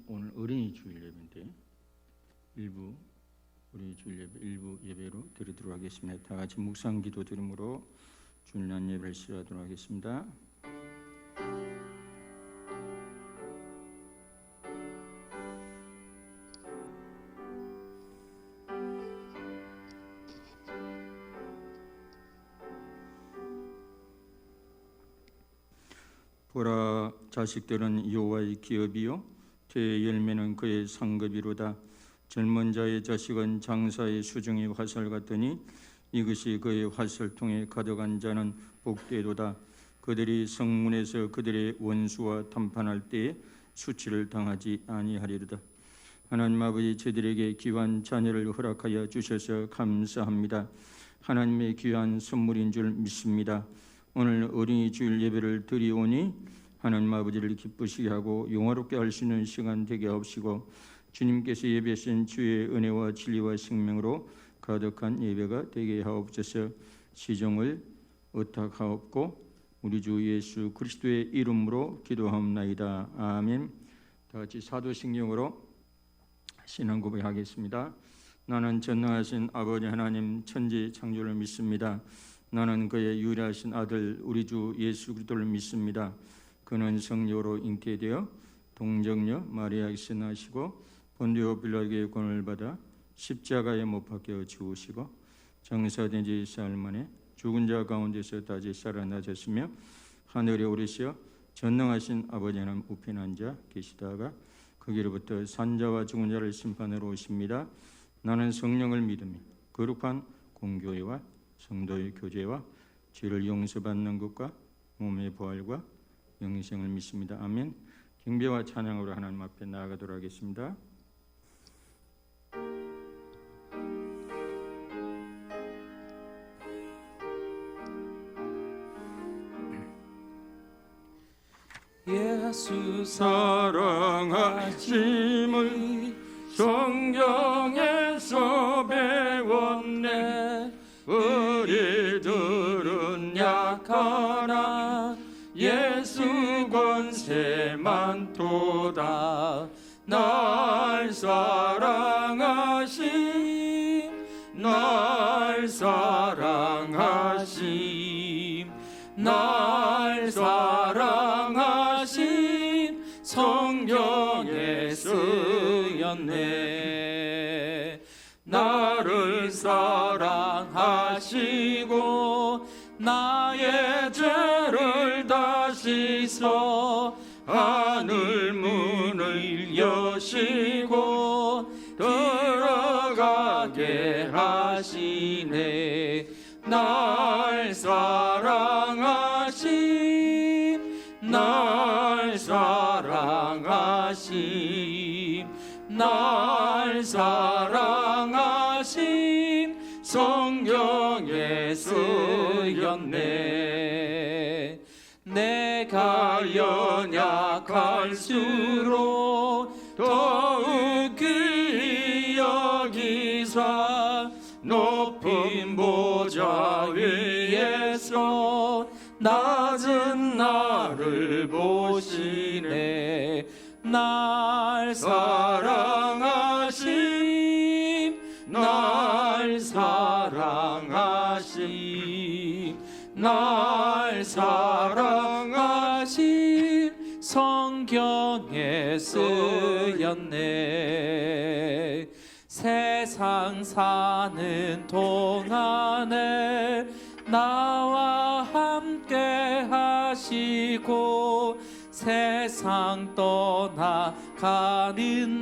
오늘 어린이 주일 예배인데 우리 주일 예배 일부 예배로 드리도록 하겠습니다. 다 같이 묵상 기도 드림으로 주일날 예배를 시작하도록 하겠습니다. 보라, 자식들은 여호와의 기업이요 태의 열매는 그의 상급이로다. 젊은 자의 자식은 장사의 수중의 화살 같으니 이것이 그의 화살통에 가득한 자는 복되도다. 그들이 성문에서 그들의 원수와 담판할 때에 수치를 당하지 아니하리로다. 하나님 아버지, 저들에게 귀한 자녀를 허락하여 주셔서 감사합니다. 하나님의 귀한 선물인 줄 믿습니다. 오늘 어린이 주일 예배를 드리오니 하나님 아버지를 기쁘시게 하고 영화롭게 할 수 있는 시간 되게 하옵시고, 주님께서 예배하신 주의 은혜와 진리와 생명으로 가득한 예배가 되게 하옵소서. 시종을 의탁하옵고 우리 주 예수 그리스도의 이름으로 기도하옵나이다. 아멘. 다 같이 사도신경으로 신앙 고백하겠습니다. 나는 전능하신 아버지 하나님 천지 창조를 믿습니다. 나는 그의 유일하신 아들 우리 주 예수 그리스도를 믿습니다. 그는 성령으로 잉태되어 동정녀 마리아에게서 나시고 본디오 빌라에게 권을 받아 십자가에 못 박혀 죽으시고 장사된 지 사흘 만에 죽은 자 가운데서 다시 살아나셨으며 하늘에 오르시어 전능하신 아버지 하나님 우편에 앉아 계시다가 거기로부터 산자와 죽은 자를 심판하러 오십니다. 나는 성령을 믿으며 거룩한 공교회와 성도의 교제와 죄를 용서받는 것과 몸의 부활과 영생을 믿습니다. 아멘. 경배와 찬양으로 하나님 앞에 나아가도록 하겠습니다. 예수 사랑하심을 성경에서 배웠네. 우리들은 약하나 예수 권세만 도다. 날 사랑하심, 날 사랑하심, 날 사랑하심 성경에 쓰였네. 나를 사랑하시고 나의 죄를 다 씻어 하늘 문을 여시고 들어가게 하시네. 날 사랑하심, 날 사랑하심, 날 사랑하심 성경에 쓰였네. 내가 연약할수록 더욱 귀히 여기사 높인 보좌 위에서 낮은 나를 보시네. 날 사랑하심, 날 사랑하심, 날 사랑하심 성경에 쓰였네. 세상 사는 동안에 나와 함께 하시고 세상 떠나가는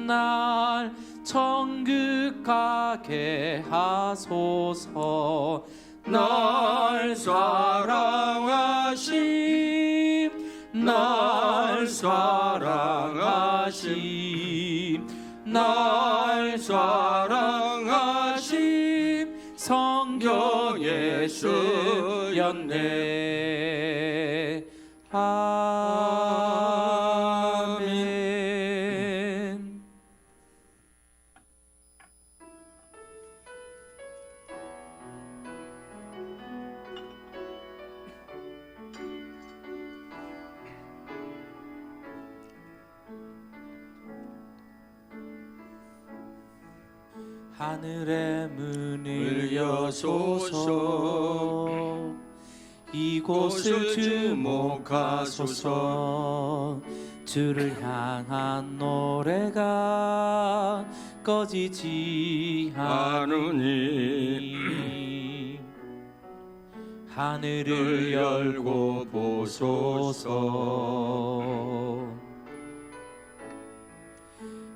날 천국 가게 하소서. 날 사랑하심, 날 사랑하심, 날 사랑하심 성경에 쓰였네. 아멘. 하늘의 문을 여소서. 이곳을 주목하소서. 주를 향한 노래가 꺼지지 않으니 하늘을 열고 보소서.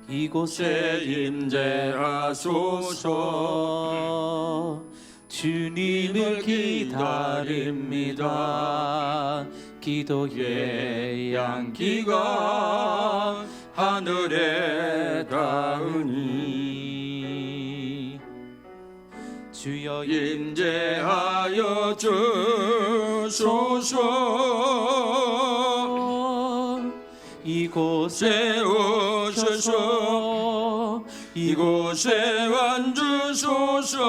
이곳에 임재하소서. 주님을 기다립니다. 기도의 양기가 하늘에 닿으니 주여 임재하여 주소서. 이곳에 오셔서 이곳에 앉으소서.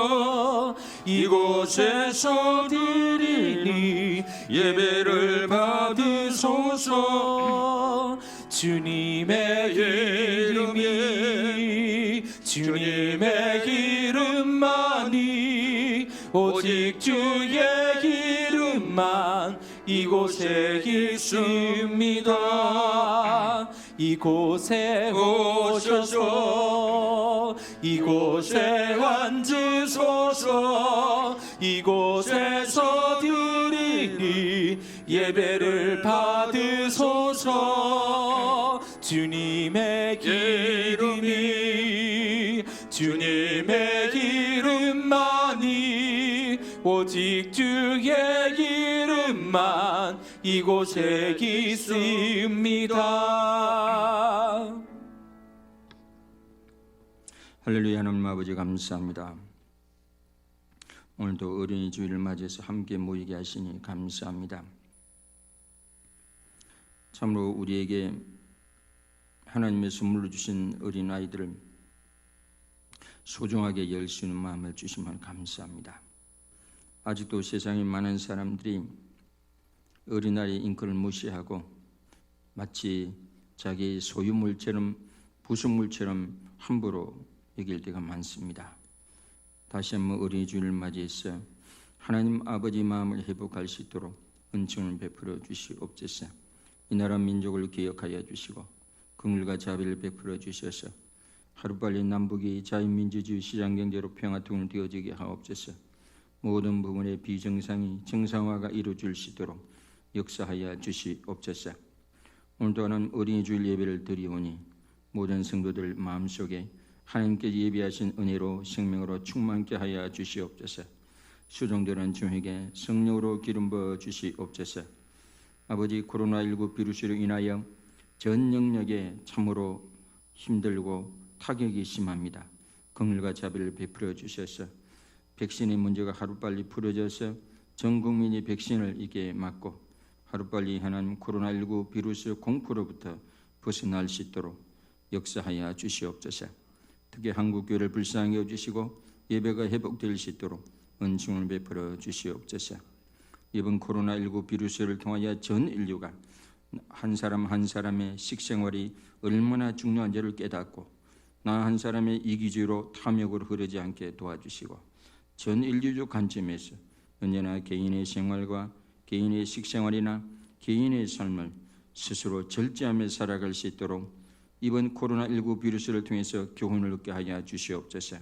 이곳에서 드리니 예배를 받으소서. 주님의 주님의 이름만이 오직 주의 이름만 이곳에 있습니다. 이곳에 오셔서 이곳에 앉으소서. 이곳에서 드리니 예배를 받으소서. 주님의 이름만이 오직 주의 이름만 이곳에 있습니다. 할렐루야. 하나님 아버지 감사합니다. 오늘도 어린이 주일을 맞이해서 함께 모이게 하시니 감사합니다. 참으로 우리에게 하나님의 선물로 주신 어린아이들을 소중하게 열 수 있는 마음을 주시면 감사합니다. 아직도 세상에 많은 사람들이 어린아이 인권을 무시하고 마치 자기 소유물처럼 부속물처럼 함부로 여길 때가 많습니다. 다시 한번 어린이 주일을 맞이해서 하나님 아버지 마음을 회복할 수 있도록 은총을 베풀어 주시옵소서. 이 나라 민족을 기억하여 주시고 긍휼과 자비를 베풀어 주셔서 하루빨리 남북이 자유민주주의 시장경제로 평화통일 되어지게 하옵소서. 모든 부분의 비정상이 정상화가 이루어질 수 있도록 역사하여 주시옵소서. 오늘도 하나님 어린이 주일 예배를 드리오니 모든 성도들 마음속에 하나님께 예비하신 은혜로 생명으로 충만케 하여 주시옵소서. 수종되는 중에게 성령으로 기름 부어 주시옵소서. 아버지, 코로나19 비루스로 인하여 전 영역에 참으로 힘들고 타격이 심합니다. 긍휼과 자비를 베풀어 주셔서 백신의 문제가 하루빨리 풀어져서 전 국민이 백신을 있게 맞고 하루빨리 하나님 코로나19 비루스 공포로부터 벗어날 수 있도록 역사하여 주시옵소서. 특히 한국교회를 불쌍히 여주시고 예배가 회복될 수 있도록 은총을 베풀어 주시옵소서. 이번 코로나19 비루스를 통하여 전 인류가 한 사람 한 사람의 식생활이 얼마나 중요한지를 깨닫고 나 한 사람의 이기주의로 탐욕으로 흐르지 않게 도와주시고 전 인류적 관점에서 언제나 개인의 생활과 개인의 식생활이나 개인의 삶을 스스로 절제하며 살아갈 수 있도록 이번 코로나19 비루스를 통해서 교훈을 얻게 하여 주시옵소서.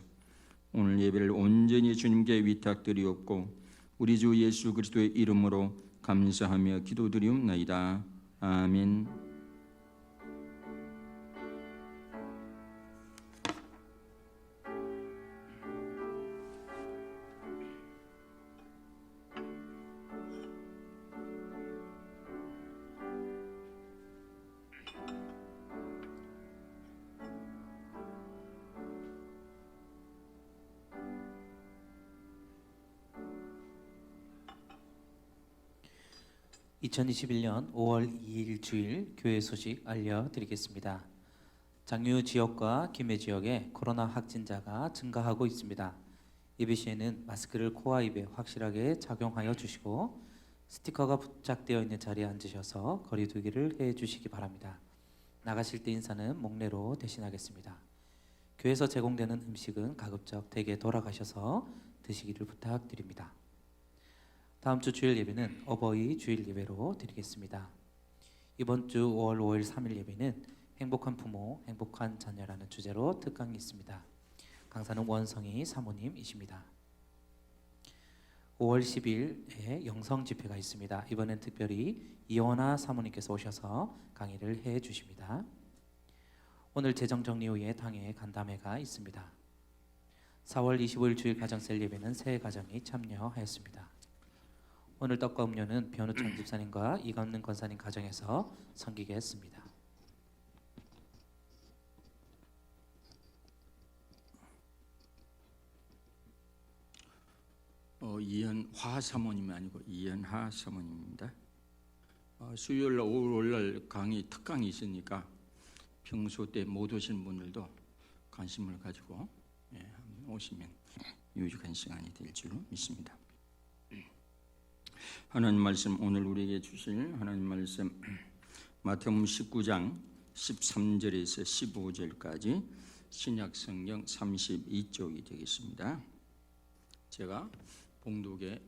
오늘 예배를 온전히 주님께 위탁드리옵고 우리 주 예수 그리스도의 이름으로 감사하며 기도드리옵나이다. 아멘. (2021년 5월 2일) 주일 교회 소식 알려드리겠습니다. 장유 지역과 김해 지역에 코로나 확진자가 증가하고 있습니다. 예배 시에는 마스크를 코와 입에 확실하게 착용하여 주시고 스티커가 부착되어 있는 자리에 앉으셔서 거리 두기를 해주시기 바랍니다. 나가실 때 인사는 목례로 대신하겠습니다. 교회에서 제공되는 음식은 가급적 댁에 돌아가셔서 드시기를 부탁드립니다. 다음 주 주일 예배는 어버이 주일 예배로 드리겠습니다. 이번 주 5월 5일 3일 예배는 행복한 부모, 행복한 자녀라는 주제로 특강이 있습니다. 강사는 원성희 사모님이십니다. 5월 10일에 영성 집회가 있습니다. 이번엔 특별히 이원아 사모님께서 오셔서 강의를 해 주십니다. 오늘 재정 정리 후에 당회 간담회가 있습니다. 4월 25일 주일 가정셀 예배는 세 가정이 참여하였습니다. 오늘 떡과 음료는 변우찬 집사님과 이건능 권사님 가정에서 섬기게 했습니다. 이현화 사모님이 아니고 이현하 사모님입니다. 수요일 오후날 특강이 있으니까 평소 때 못 오신 분들도 관심을 가지고 오시면 유익한 시간이 될 줄로 믿습니다. 하나님 말씀, 오늘 우리에게 주실 하나님 말씀 마태복음 19장 13절에서 15절까지 신약 성경 32쪽이 되겠습니다. 제가 봉독에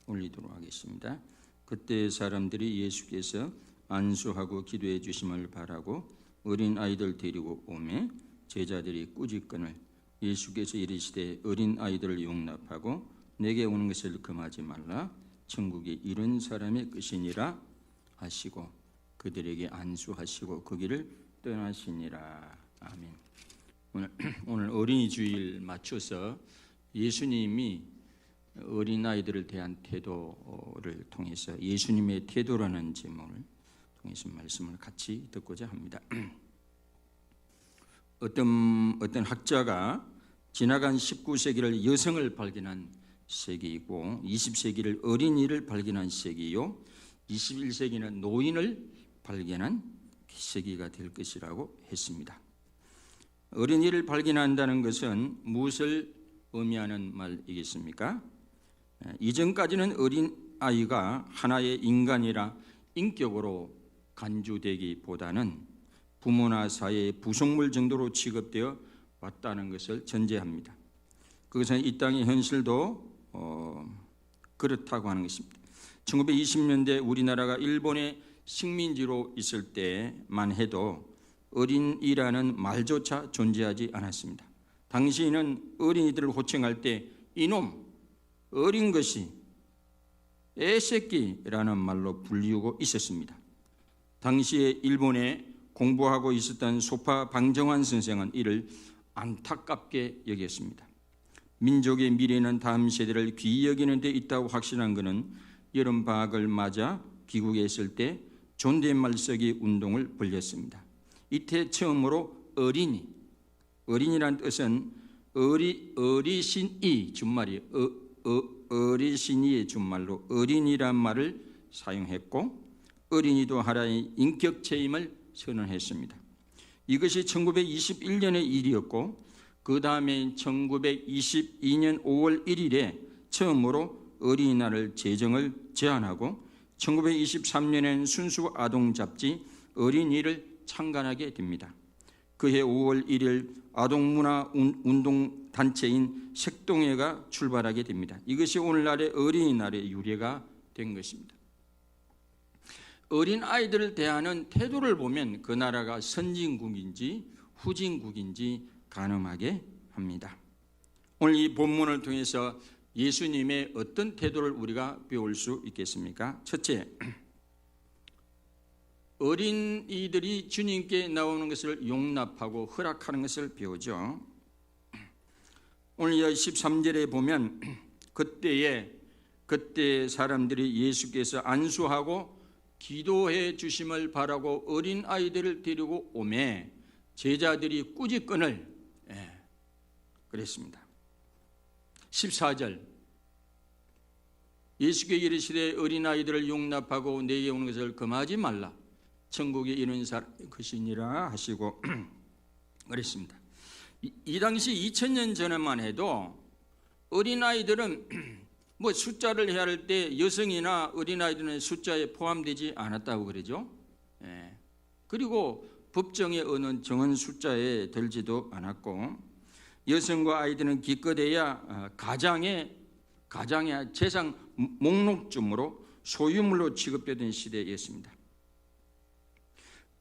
올리도록 하겠습니다. 그때 사람들이 예수께서 안수하고 기도해 주심을 바라고 어린 아이들 데리고 오매 제자들이 꾸짖거늘 예수께서 이르시되 어린 아이들을 용납하고 내게 오는 것을 금하지 말라. 천국이 이런 사람의 것이니라 하시고 그들에게 안수하시고 그 길을 떠나시니라. 아멘. 오늘 어린이 주일 맞춰서 예수님이 어린아이들을 대한 태도를 통해서 예수님의 태도라는 제목을 통해서 말씀을 같이 듣고자 합니다. 어떤 학자가 지나간 19세기를 여성을 발견한 세기이고 20세기를 어린이를 발견한 세기요 21세기는 노인을 발견한 세기가 될 것이라고 했습니다. 어린이를 발견한다는 것은 무엇을 의미하는 말이겠습니까? 이전까지는 어린아이가 하나의 인간이라 인격으로 간주되기보다는 부모나 사회의 부속물 정도로 취급되어 왔다는 것을 전제합니다. 그것은 이 땅의 현실도 그렇다고 하는 것입니다. 1920년대 우리나라가 일본의 식민지로 있을 때만 해도 어린이라는 말조차 존재하지 않았습니다. 당시에는 어린이들을 호칭할 때 이놈, 어린 것이, 애새끼라는 말로 불리우고 있었습니다. 당시에 일본에 공부하고 있었던 소파 방정환 선생은 이를 안타깝게 여겼습니다. 민족의 미래는 다음 세대를 귀히 여기는 데 있다고 확신한 그는 여름방학을 맞아 귀국에 있을 때 존댓말 쓰기 운동을 벌였습니다. 이때 처음으로 어린이란 뜻은 어리신이 준말이 어리신이의 준말로 어린이란 말을 사용했고 어린이도 하나의 인격체임을 선언했습니다. 이것이 1921년의 일이었고 그 다음에 1922년 5월 1일에 처음으로 어린이날을 제정을 제안하고 1923년엔 순수 아동 잡지 어린이를 창간하게 됩니다. 그해 5월 1일 아동문화 운동 단체인 색동회가 출발하게 됩니다. 이것이 오늘날의 어린이날의 유래가 된 것입니다. 어린 아이들을 대하는 태도를 보면 그 나라가 선진국인지 후진국인지 가늠하게 합니다. 오늘 이 본문을 통해서 예수님의 어떤 태도를 우리가 배울 수 있겠습니까? 첫째, 어린이들이 주님께 나오는 것을 용납하고 허락하는 것을 배우죠. 오늘 13절에 보면 그때 사람들이 예수께서 안수하고 기도해 주심을 바라고 어린 아이들을 데리고 오매 제자들이 꾸짖거늘 그랬습니다. 14절 예수께 이르시되 어린 아이들을 용납하고 내게 오는 것을 금하지 말라. 천국에 이런 사람의 것이니라 하시고 그랬습니다. 이 당시 2000년 전에만 해도 어린아이들은 뭐 숫자를 해야 할 때 여성이나 어린아이들은 숫자에 포함되지 않았다고 그러죠. 그리고 법정에 어느 정한 숫자에 들지도 않았고 여성과 아이들은 기껏해야 가장의 재산 목록쯤으로 소유물로 취급되던 시대였습니다.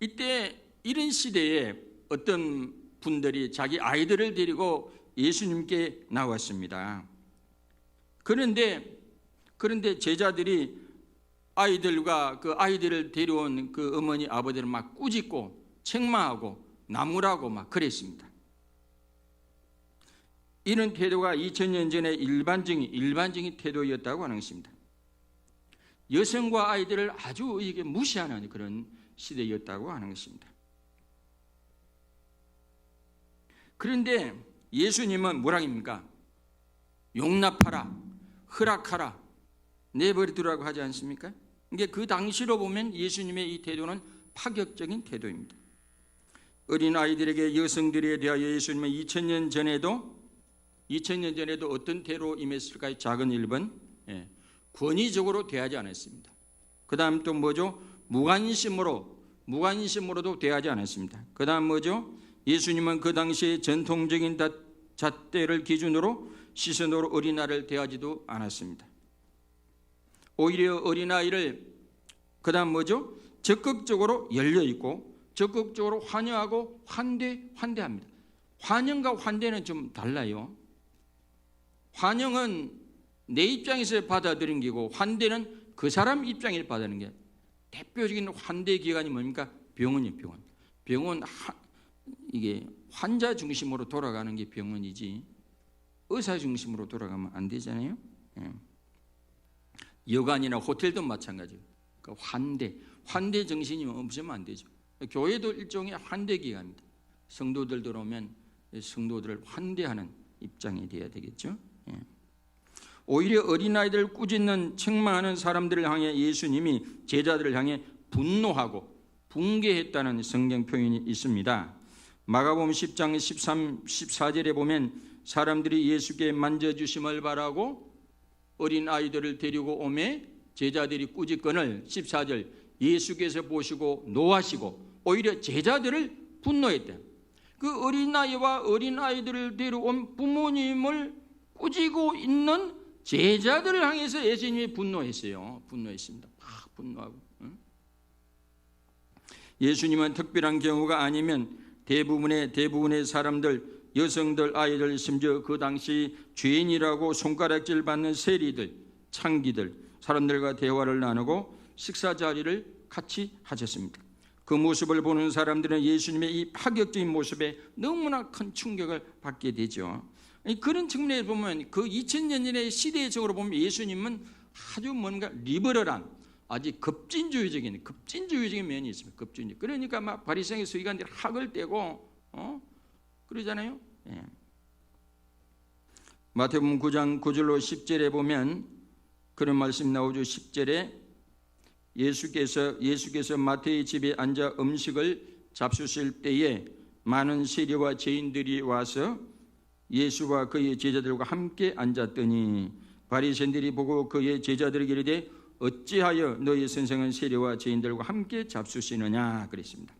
이때 이런 시대에 어떤 분들이 자기 아이들을 데리고 예수님께 나왔습니다. 그런데 제자들이 아이들과 그 아이들을 데려온 그 어머니 아버지를 막 꾸짖고 책망하고 나무라고 막 그랬습니다. 이런 태도가 2000년 전에 일반적인 태도였다고 하는 것입니다. 여성과 아이들을 아주 이게 무시하는 그런 시대였다고 하는 것입니다. 그런데 예수님은 뭐라 합니까? 용납하라, 허락하라, 내버려두라고 하지 않습니까? 이게 그 당시로 보면 예수님의 이 태도는 파격적인 태도입니다. 어린 아이들에게 여성들에 대하여 예수님은 2000년 전에도 어떤 태도로 임했을까요? 작은 1번, 권위적으로 대하지 않았습니다. 그 다음 또 뭐죠? 무관심으로도 대하지 않았습니다. 그 다음 뭐죠? 예수님은 그 당시의 전통적인 잣대를 기준으로 시선으로 어린아이를 대하지도 않았습니다. 오히려 어린아이를 그 다음 뭐죠? 적극적으로 열려있고 적극적으로 환영하고 환대합니다. 환영과 환대는 좀 달라요. 환영은 내 입장에서 받아들이는 게고 환대는 그 사람 입장에서 받아들이는 게 대표적인 환대 기관이 뭡니까? 병원이에요. 병원 이게 환자 중심으로 돌아가는 게 병원이지 의사 중심으로 돌아가면 안 되잖아요. 여관이나 호텔도 마찬가지예요. 그러니까 환대 정신이 없으면 안 되죠. 교회도 일종의 환대 기관입니다. 성도들 들어오면 성도들을 환대하는 입장이 되어야 되겠죠. 오히려 어린아이들을 꾸짖는 책망하는 사람들을 향해 예수님이 제자들을 향해 분노하고 붕괴했다는 성경 표현이 있습니다. 마가복음 10장 13, 14절에 보면 사람들이 예수께 만져주심을 바라고 어린아이들을 데리고 오매 제자들이 꾸짖거늘 14절 예수께서 보시고 노하시고 오히려 제자들을 분노했다. 그 어린아이와 어린아이들을 데려온 부모님을 꾸짖고 있는 제자들을 향해서 예수님이 분노했습니다. 막 분노하고. 예수님은 특별한 경우가 아니면 대부분의 사람들, 여성들, 아이들, 심지어 그 당시 죄인이라고 손가락질 받는 세리들, 창기들, 사람들과 대화를 나누고 식사 자리를 같이 하셨습니다. 그 모습을 보는 사람들은 예수님의 이 파격적인 모습에 너무나 큰 충격을 받게 되죠. 그런 측면에서 보면 그 2000년 전의 시대적으로 보면 예수님은 아주 뭔가 리버럴한 아주 급진주의적인 면이 있습니다. 급진주의. 그러니까 막 바리새인 서기관들이 학을 떼고 그러잖아요. 마태복음 9장 9절로 10절에 보면 그런 말씀 나오죠. 10절에 예수께서 마태의 집에 앉아 음식을 잡수실 때에 많은 세리와 죄인들이 와서 예수와 그의 제자들과 함께 앉았더니 바리새인들이 보고 그의 제자들에게 이르되 어찌하여 너희 선생은 세리와 죄인들과 함께 잡수시느냐 그랬습니다.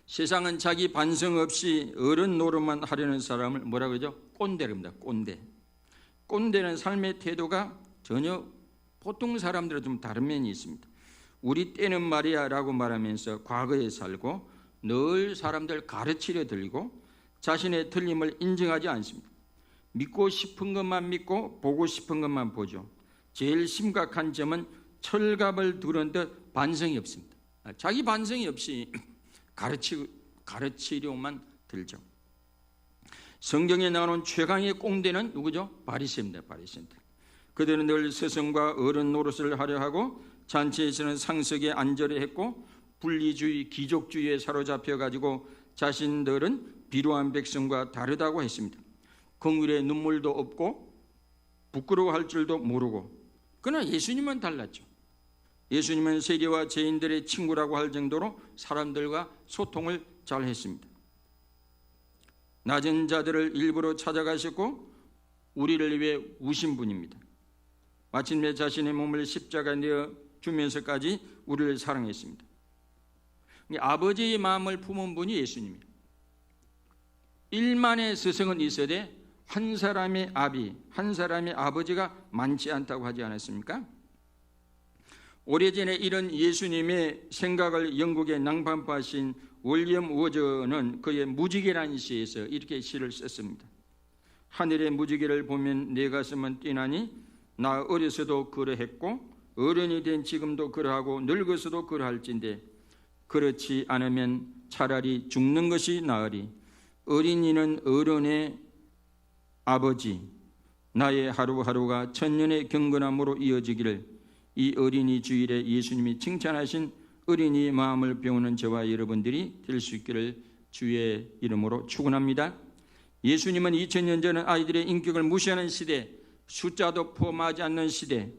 세상은 자기 반성 없이 어른 노릇만 하려는 사람을 뭐라고 하죠? 꼰대랍니다. 꼰대는 삶의 태도가 전혀 보통 사람들과 좀 다른 면이 있습니다. 우리 때는 말이야 라고 말하면서 과거에 살고 늘 사람들 가르치려 들고 자신의 틀림을 인정하지 않습니다. 믿고 싶은 것만 믿고 보고 싶은 것만 보죠. 제일 심각한 점은 철갑을 두른 듯 반성이 없습니다. 자기 반성이 없이 가르치려만 들죠. 성경에 나오는 최강의 꼰대는 누구죠? 바리새인입니다. 바리새인들. 그들은 늘 스승과 어른 노릇을 하려 하고 잔치에서는 상석에 앉으려 했고 분리주의, 귀족주의에 사로잡혀 가지고 자신들은 비루한 백성과 다르다고 했습니다. 긍휼에 눈물도 없고 부끄러워할 줄도 모르고. 그러나 예수님은 달랐죠. 예수님은 세리와 죄인들의 친구라고 할 정도로 사람들과 소통을 잘 했습니다. 낮은 자들을 일부러 찾아가셨고 우리를 위해 우신 분입니다. 마침내 자신의 몸을 십자가에 내어 주면서까지 우리를 사랑했습니다. 아버지의 마음을 품은 분이 예수님이에요. 1만의 스승은 있어야 돼. 한 사람의 아비, 한 사람의 아버지가 많지 않다고 하지 않았습니까? 오래전에 이런 예수님의 생각을 영국에 낭판파신 윌리엄 워저는 그의 무지개라는 시에서 이렇게 시를 썼습니다. 하늘의 무지개를 보면 내 가슴은 뛰나니 나 어려서도 그러했고 어른이 된 지금도 그러하고 늙어서도 그러할진대 그렇지 않으면 차라리 죽는 것이 나으리. 어린이는 어른의 아버지, 나의 하루하루가 천년의 경건함으로 이어지기를. 이 어린이 주일에 예수님이 칭찬하신 어린이의 마음을 배우는 저와 여러분들이 될 수 있기를 주의 이름으로 축원합니다. 예수님은 2000년 전 아이들의 인격을 무시하는 시대, 숫자도 포함하지 않는 시대,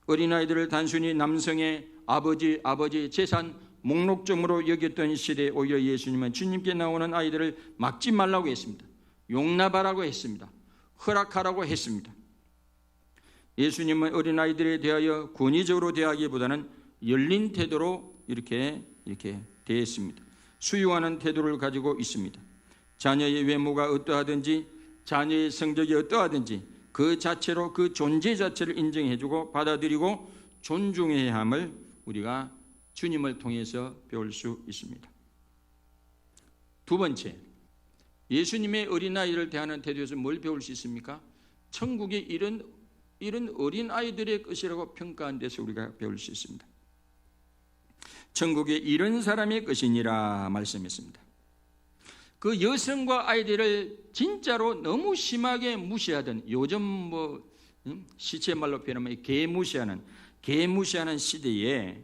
어린아이들을 단순히 남성의 아버지 재산 목록점으로 여겼던 시대에 오히려 예수님은 주님께 나오는 아이들을 막지 말라고 했습니다. 용납하라고 했습니다. 허락하라고 했습니다. 예수님은 어린아이들에 대하여 권위적으로 대하기보다는 열린 태도로 이렇게 대했습니다. 수용하는 태도를 가지고 있습니다. 자녀의 외모가 어떠하든지 자녀의 성적이 어떠하든지 그 자체로 그 존재 자체를 인정해주고 받아들이고 존중해야 함을 우리가 주님을 통해서 배울 수 있습니다. 두 번째, 예수님의 어린아이를 대하는 태도에서 뭘 배울 수 있습니까? 천국이 이런 어린아이들의 것이라고 평가한 데서 우리가 배울 수 있습니다. 천국이 이런 사람의 것이니라 말씀했습니다. 그 여성과 아이들을 진짜로 너무 심하게 무시하던, 요즘 시체 말로 표현하면 개무시하는 시대에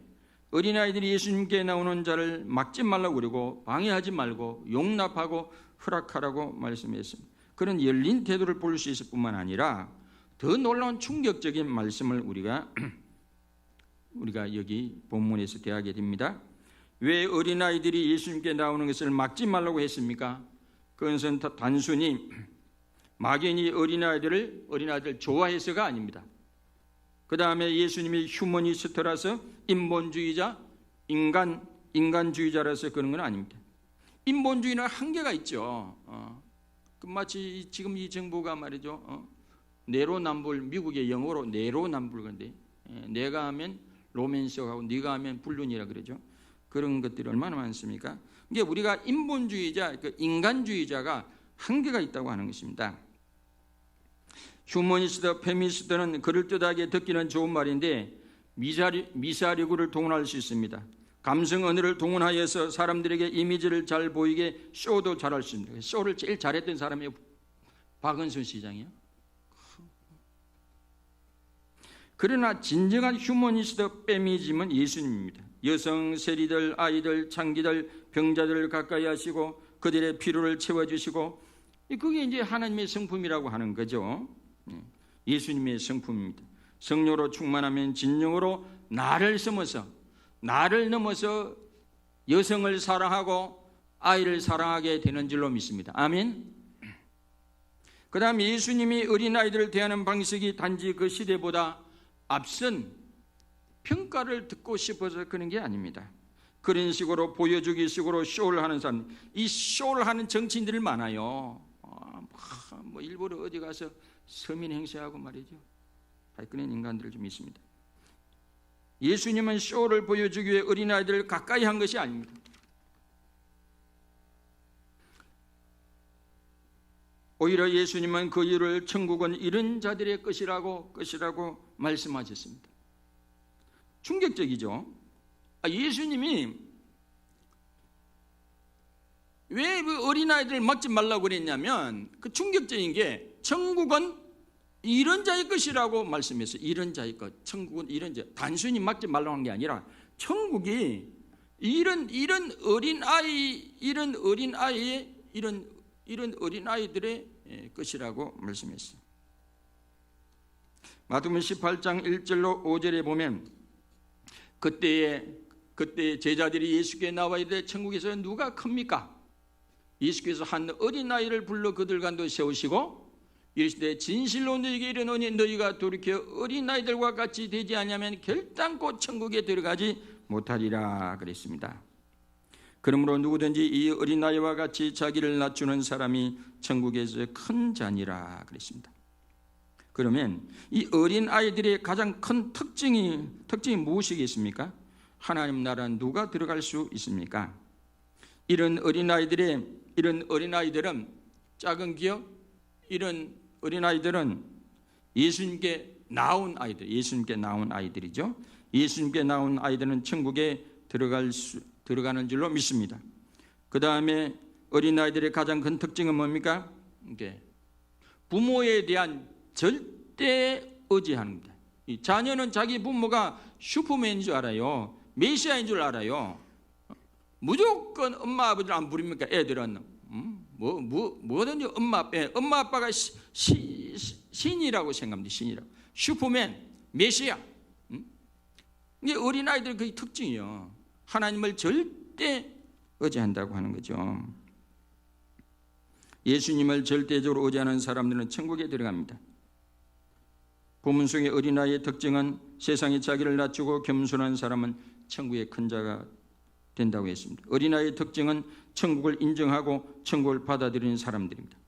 어린아이들이 예수님께 나오는 자를 막지 말라고 그러고 방해하지 말고 용납하고 허락하라고 말씀했습니다. 그런 열린 태도를 볼 수 있을 뿐만 아니라 더 놀라운 충격적인 말씀을 우리가 여기 본문에서 대하게 됩니다. 왜 어린아이들이 예수님께 나오는 것을 막지 말라고 했습니까? 그것은 단순히 막연히 어린아이들 좋아해서가 아닙니다. 그 다음에 예수님이 휴머니스트라서 인본주의자, 인간주의자라서 그런 건 아닙니다. 인본주의는 한계가 있죠. 마치 지금 이 정부가 말이죠. 내로남불, 미국의 영어로 내로남불 건데 내가 하면 로맨스하고 네가 하면 불륜이라 그러죠. 그런 것들이 얼마나 많습니까? 이게 우리가 인본주의자, 인간주의자가 한계가 있다고 하는 것입니다. 휴머니스트, 페미니스트는 그럴듯하게 듣기는 좋은 말인데 미사리구를 동원할 수 있습니다. 감성 언어를 동원하여서 사람들에게 이미지를 잘 보이게 쇼도 잘할 수 있습니다. 쇼를 제일 잘했던 사람이 박은순 시장이에요. 그러나 진정한 휴머니스트 페미니즘은 예수님입니다. 여성, 세리들, 아이들, 창기들, 병자들을 가까이 하시고 그들의 필요를 채워주시고, 그게 이제 하나님의 성품이라고 하는 거죠. 예수님의 성품입니다. 성령으로 충만하면 진정으로 나를 넘어서 여성을 사랑하고 아이를 사랑하게 되는 줄로 믿습니다. 아멘. 그 다음 예수님이 어린아이들을 대하는 방식이 단지 그 시대보다 앞선 평가를 듣고 싶어서 그런 게 아닙니다. 그런 식으로 보여주기 식으로 쇼를 하는 사람, 이 쇼를 하는 정치인들이 많아요. 일부러 어디 가서 서민 행세하고 말이죠. 그런 인간들 좀 있습니다. 예수님은 쇼를 보여주기 위해 어린아이들을 가까이 한 것이 아닙니다. 오히려 예수님은 그 이유를 천국은 이런 자들의 것이라고 말씀하셨습니다. 충격적이죠. 예수님이 왜 그 어린아이들을 막지 말라고 그랬냐면 그 충격적인 게 천국은 이런 자의 것이라고 말씀했어요. 이런 자의 것. 천국은 이런 자. 단순히 막지 말라고 한 게 아니라 천국이 이런 어린아이들의 것이라고 말씀했어요. 마태복음 18장 1절로 5절에 보면 그때 제자들이 예수께 나와 이르되 천국에서 누가 큽니까? 예수께서 한 어린아이를 불러 그들 가운데 세우시고 이르시되 진실로 너희에게 이르노니 너희가 돌이켜 어린아이들과 같이 되지 아니하면 결단코 천국에 들어가지 못하리라 그랬습니다. 그러므로 누구든지 이 어린아이와 같이 자기를 낮추는 사람이 천국에서 큰 자니라 그랬습니다. 그러면 이 어린아이들의 가장 큰 특징이 무엇이겠습니까? 하나님 나라는 누가 들어갈 수 있습니까? 이런 어린아이들은 작은 기업, 이런 어린아이들은 예수님께 나온 아이들이죠. 예수님께 나온 아이들은 천국에 들어가는 줄로 믿습니다. 그 다음에 어린아이들의 가장 큰 특징은 뭡니까? 부모에 대한 절대 의지하는 겁니다. 이 자녀는 자기 부모가 슈퍼맨인 줄 알아요. 메시아인 줄 알아요. 무조건 엄마 아버지를 안 부릅니까? 애들은 뭐든지 엄마 아빠가 신이라고 생각합니다. 신이라고. 슈퍼맨, 메시아. 이게 어린아이들 그 특징이요. 하나님을 절대 의지한다고 하는 거죠. 예수님을 절대적으로 의지하는 사람들은 천국에 들어갑니다. 본문 속의 어린아이의 특징은 세상에 자기를 낮추고 겸손한 사람은 천국의 큰 자가 된다고 했습니다. 어린아이의 특징은 천국을 인정하고 천국을 받아들이는 사람들입니다.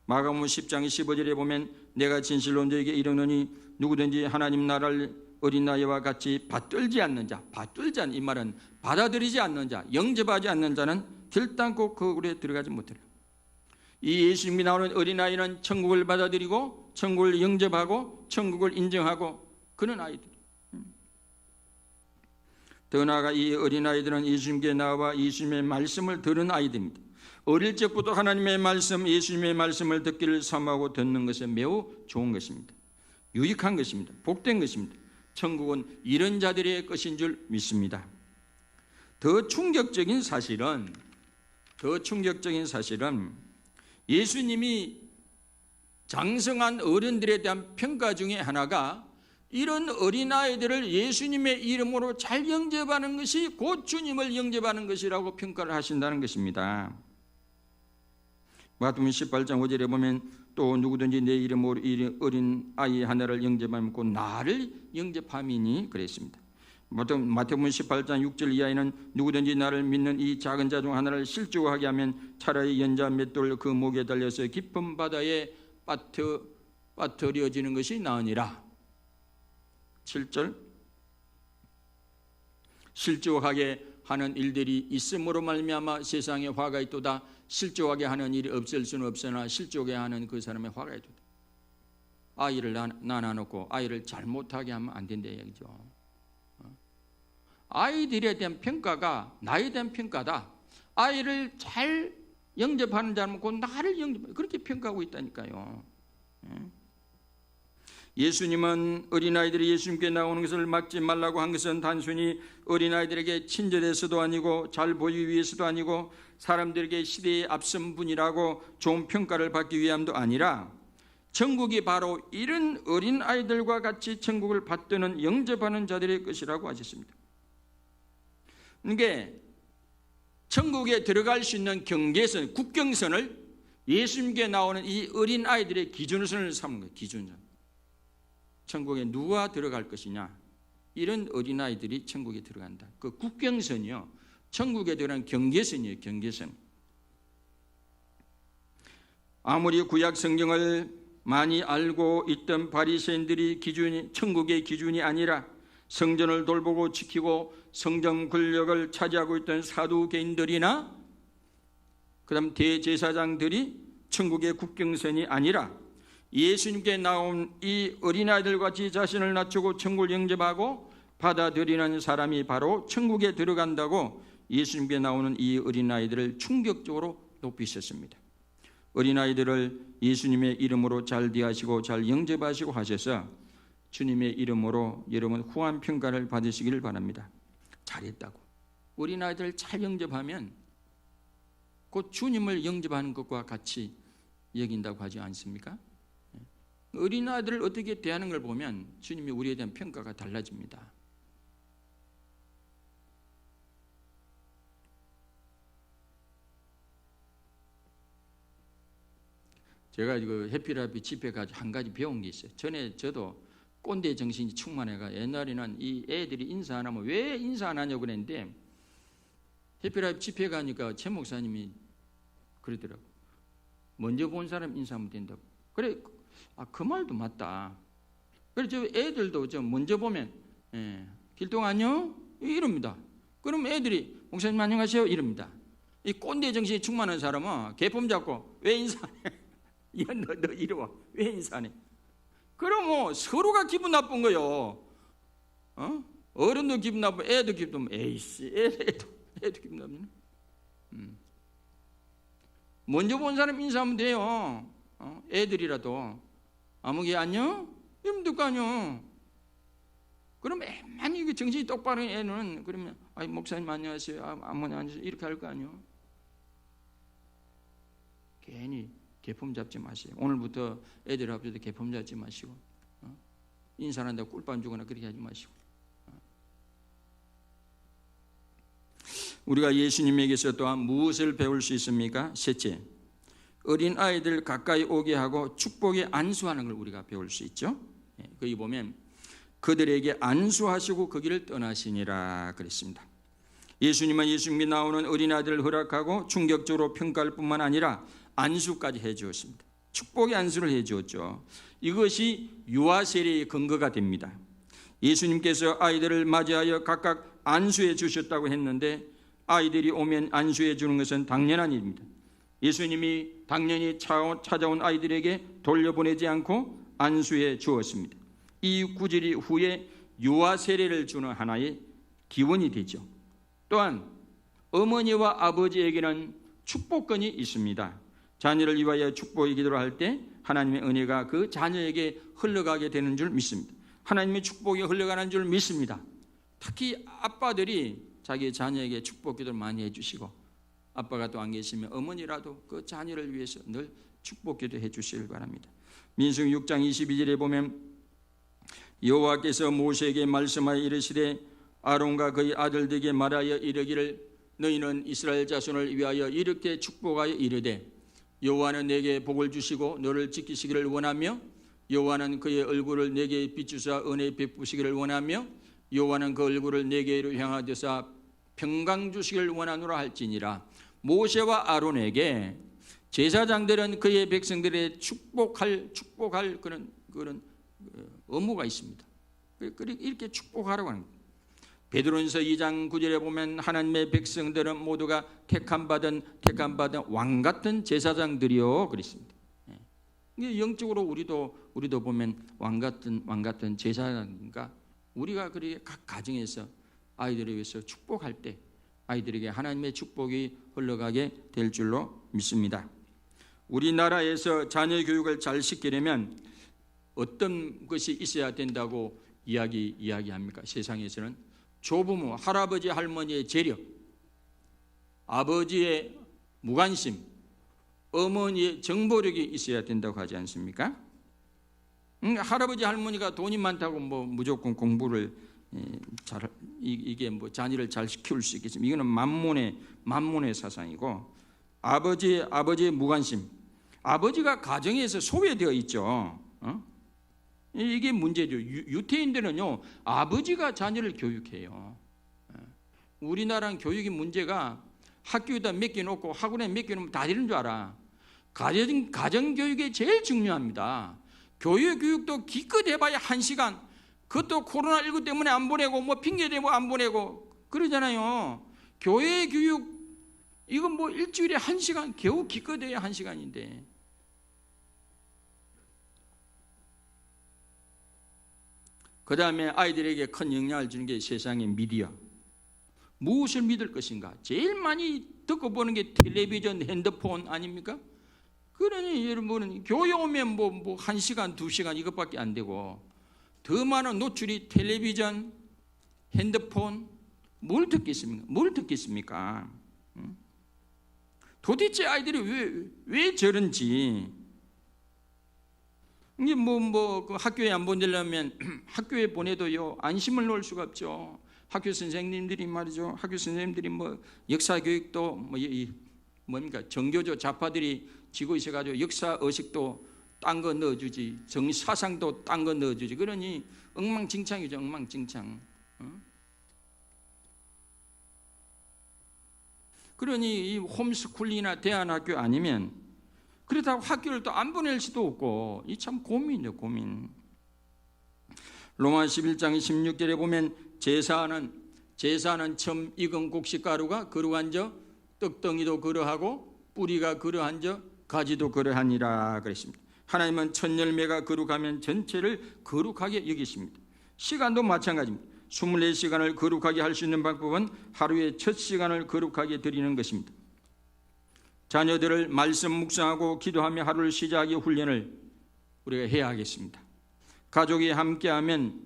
마가복음 10장 15절에 보면 내가 진실로 너에게 이르노니 누구든지 하나님 나라를 어린아이와 같이 받들지 않는 자, 받들지 않는 이 말은 받아들이지 않는 자, 영접하지 않는 자는 결단코 그 굴에 들어가지 못해요. 이 예수님이 나오는 어린아이는 천국을 받아들이고 천국을 영접하고 천국을 인정하고 그런 아이들. 더 나아가 이 어린아이들은 예수님께 나와 예수님의 말씀을 들은 아이들입니다. 어릴 적부터 하나님의 말씀, 예수님의 말씀을 듣기를 삼하고 듣는 것은 매우 좋은 것입니다. 유익한 것입니다. 복된 것입니다. 천국은 이런 자들의 것인 줄 믿습니다. 더 충격적인 사실은 예수님이 장성한 어른들에 대한 평가 중에 하나가 이런 어린아이들을 예수님의 이름으로 잘 영접하는 것이 곧 주님을 영접하는 것이라고 평가를 하신다는 것입니다. 마태복음 18장 5절에 보면 또 누구든지 내 이름으로 어린 아이 하나를 영접하면 곧 나를 영접함이니 그랬습니다. 마태복음 18장 6절 이하에는 누구든지 나를 믿는 이 작은 자 중 하나를 실족하게 하면 차라리 연자 맷돌 그 목에 달려서 깊은 바다에 빠뜨려지는 것이 나으니라. 7절 실족하게 하는 일들이 있음으로 말미암아 세상에 화가 있도다. 실족하게 하는 일이 없을 수는 없으나 실족하게 하는 그 사람의 화가 있도다. 아이를 낳아놓고 아이를 잘못하게 하면 안 된다 얘기죠. 아이들에 대한 평가가 나에 대한 평가다. 아이를 잘 영접하는 자는 곧 나를 영접, 그렇게 평가하고 있다니까요. 예수님은 어린아이들이 예수님께 나오는 것을 막지 말라고 한 것은 단순히 어린아이들에게 친절해서도 아니고 잘 보이기 위해서도 아니고 사람들에게 시대에 앞선 분이라고 좋은 평가를 받기 위함도 아니라 천국이 바로 이런 어린아이들과 같이 천국을 받드는 영접하는 자들의 것이라고 하셨습니다. 그러니까 천국에 들어갈 수 있는 경계선, 국경선을 예수님께 나오는 이 어린아이들의 기준선을 삼는 거예요. 기준선. 천국에 누가 들어갈 것이냐, 이런 어린아이들이 천국에 들어간다. 그 국경선이요, 천국에 들어가는 경계선이에요. 경계선. 아무리 구약 성경을 많이 알고 있던 바리새인들이 천국의 기준이 아니라 성전을 돌보고 지키고 성전 권력을 차지하고 있던 사두개인들이나 그다음 대제사장들이 천국의 국경선이 아니라 예수님께 나온 이 어린아이들 같이 자신을 낮추고 천국을 영접하고 받아들이는 사람이 바로 천국에 들어간다고 예수님께 나오는 이 어린아이들을 충격적으로 높이셨습니다. 어린아이들을 예수님의 이름으로 잘 대하시고 잘 영접하시고 하셔서 주님의 이름으로 여러분 후한 평가를 받으시기를 바랍니다. 잘했다고. 어린아이들을 잘 영접하면 곧 주님을 영접하는 것과 같이 여긴다고 하지 않습니까? 어린아이들을 어떻게 대하는 걸 보면 주님이 우리에 대한 평가가 달라집니다. 제가 그 해피라비 집회 가지고 한 가지 배운 게 있어요. 전에 저도 꼰대 정신이 충만해가 옛날에는 이 애들이 인사 안 하면 왜 인사 안 하냐고 그랬는데 해피라이프 집회 가니까 최 목사님이 그러더라고. 먼저 본 사람 인사하면 된다고. 그래, 그 말도 맞다. 그래, 저 애들도 좀 먼저 보면, 길동 안녕? 이럽니다. 그럼 애들이, 목사님 안녕하세요? 이럽니다. 이 꼰대 정신이 충만한 사람은 개폼 잡고, 왜 인사하냐? 야, 너 이리 와. 왜 인사하냐? 그럼 뭐 서로가 기분 나쁜 거요. 어른도 기분 나쁘고, 애도 기분 나쁘고, 에이씨, 애도 기분 나쁘네. 먼저 본 사람 인사하면 돼요. 애들이라도. 아무개 안녕? 이러면 될 거 아니요. 그럼 애만이 정신이 똑바른 애는 그러면 목사님 안녕하세요. 아무나 안녕하세요. 이렇게 할 거 아니요. 괜히 개폼 잡지 마세요. 오늘부터 애들 앞에서 개폼 잡지 마시고 인사한다고 꿀밤 주거나 그렇게 하지 마시고. 우리가 예수님에게서 또한 무엇을 배울 수 있습니까? 셋째, 어린 아이들 가까이 오게 하고 축복에 안수하는 걸 우리가 배울 수 있죠. 거기 보면 그들에게 안수하시고 그 길을 떠나시니라 그랬습니다. 예수님은 예수님이 나오는 어린아이들을 허락하고 충격적으로 평가할 뿐만 아니라 안수까지 해주었습니다. 축복의 안수를 해주었죠. 이것이 유아 세례의 근거가 됩니다. 예수님께서 아이들을 맞이하여 각각 안수해 주셨다고 했는데 아이들이 오면 안수해 주는 것은 당연한 일입니다. 예수님이 당연히 찾아온 아이들에게 돌려보내지 않고 안수해 주었습니다. 이 구절이 후에 유아 세례를 주는 하나의 기원이 되죠. 또한 어머니와 아버지에게는 축복권이 있습니다. 자녀를 위하여 축복의 기도를 할 때 하나님의 은혜가 그 자녀에게 흘러가게 되는 줄 믿습니다. 하나님의 축복이 흘러가는 줄 믿습니다. 특히 아빠들이 자기 자녀에게 축복 기도를 많이 해주시고, 아빠가 또 안 계시면 어머니라도 그 자녀를 위해서 늘 축복 기도해 주시길 바랍니다. 민수기 6장 22절에 보면 여호와께서 모세에게 말씀하여 이르시되 아론과 그의 아들들에게 말하여 이르기를 너희는 이스라엘 자손을 위하여 이렇게 축복하여 이르되 여호와는 내게 복을 주시고 너를 지키시기를 원하며 여호와는 그의 얼굴을 내게 비추사 은혜 베푸시기를 원하며 여호와는 그 얼굴을 내게로 향하여사 평강 주시기를 원하노라 할지니라. 모세와 아론에게 제사장들은 그의 백성들의 축복할 그런 의무가 있습니다. 이렇게 축복하라고 하는 거예요. 베드로전서 2장 9절에 보면 하나님의 백성들은 모두가 택함 받은 왕 같은 제사장들이요 그랬습니다. 영적으로 우리도 보면 왕 같은 제사장인가, 우리가 그렇게 각 가정에서 아이들을 위해서 축복할 때 아이들에게 하나님의 축복이 흘러가게 될 줄로 믿습니다. 우리나라에서 자녀 교육을 잘 시키려면 어떤 것이 있어야 된다고 이야기합니까? 세상에서는 조부모, 할아버지, 할머니의 재력, 아버지의 무관심, 어머니의 정보력이 있어야 된다고 하지 않습니까? 할아버지, 할머니가 돈이 많다고 뭐 무조건 공부를 이게 뭐 자녀를 잘 키울 수 있겠습니까? 이거는 만문의 사상이고, 아버지의 무관심, 아버지가 가정에서 소외되어 있죠. 이게 문제죠. 유태인들은요 아버지가 자녀를 교육해요. 우리나라는 교육의 문제가 학교에다 맡겨놓고 학원에 맡겨놓으면 다 되는 줄 알아. 가정교육이 제일 중요합니다. 교육도 기껏 해봐야 1시간, 그것도 코로나19 때문에 안 보내고 뭐 핑계대고 안 보내고 그러잖아요. 교회 교육 이건 뭐 일주일에 1시간, 겨우 기껏 해야 1시간인데. 그 다음에 아이들에게 큰 영향을 주는 게 세상의 미디어. 무엇을 믿을 것인가? 제일 많이 듣고 보는 게 텔레비전, 핸드폰 아닙니까? 그러니 여러분은 교회 오면 뭐 1시간, 2시간 이것밖에 안 되고 더 많은 노출이 텔레비전, 핸드폰, 뭘 듣겠습니까? 도대체 아이들이 왜 저런지. 이게 그 학교에 안 보내려면 학교에 보내도요 안심을 놓을 수가 없죠. 학교 선생님들이 말이죠. 학교 선생님들이 뭐 역사 교육도 뭡니까 정교조 좌파들이 지고 있어가지고 역사 의식도 딴 거 넣어주지, 사상도 딴 거 넣어주지. 그러니 엉망진창이죠, 엉망진창. 그러니 이 홈스쿨링이나 대안학교 아니면 그렇다고 학교를 또 안 보낼 수도 없고 이 참 고민이죠, 고민. 로마 11장 16절에 보면 제사는 처음 익은 곡식가루가 그러한저 떡덩이도 그러하고 뿌리가 그러한저 가지도 그러하니라 그랬습니다. 하나님은 첫 열매가 거룩하면 전체를 거룩하게 여기십니다. 시간도 마찬가지입니다. 24시간을 거룩하게 할 수 있는 방법은 하루의 첫 시간을 거룩하게 드리는 것입니다. 자녀들을 말씀 묵상하고 기도하며 하루를 시작하기 훈련을 우리가 해야 하겠습니다. 가족이 함께하면